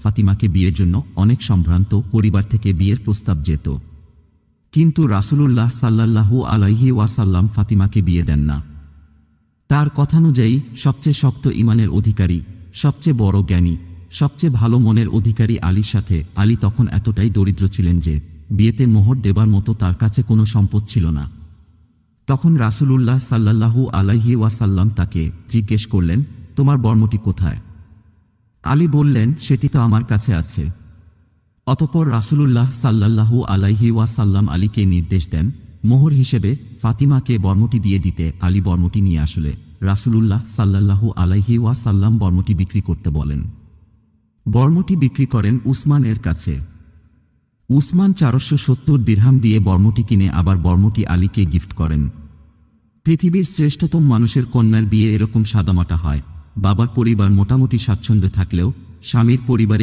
ফাতিমাকে বিয়ের জন্য অনেক সম্ভ্রান্ত পরিবার থেকে বিয়ের প্রস্তাব যেত, কিন্তু রাসূলুল্লাহ সাল্লাল্লাহু আলাইহি ওয়াসাল্লাম ফাতিমাকে বিয়ে দেন না। তার কথানুযায়ী সবচেয়ে শক্ত ঈমানের অধিকারী, সবচেয়ে বড় জ্ঞানী, সবচেয়ে ভালো মনের অধিকারী আলীর সাথে আলী তখন এতটাই দরিদ্র ছিলেন যে বিয়েতে মোহর দেবার মতো তার কাছে কোনো সম্পদ ছিল না। তখন রাসূলুল্লাহ সাল্লাল্লাহু আলাইহি ওয়াসাল্লাম তাকে জিজ্ঞেস করলেন, তোমার বর্মটি কোথায়? আলী বললেন, সেটি তো আমার কাছে আছে। অতঃপর রাসূলুল্লাহ সাল্লাল্লাহু আলাইহি ওয়াসাল্লাম আলীকে নির্দেশ দেন মোহর হিসেবে ফাতিমাকে বর্মটি দিয়ে দিতে। আলী বর্মটি নিয়ে আসলে রাসূলুল্লাহ সাল্লাল্লাহু আলাইহি ওয়াসাল্লাম বর্মটি বিক্রি করতে বলেন। বর্মটি বিক্রি করেন উসমানের কাছে। উসমান 470 দিরহাম দিয়ে বর্মটি কিনে আবার বর্মটি আলীকে গিফট করেন। পৃথিবীর শ্রেষ্ঠতম মানুষের কন্যার বিয়ে এরকম সাদামাটা হয়। বাবার পরিবার মোটামুটি স্বাচ্ছন্দ্যে থাকলেও স্বামীর পরিবারে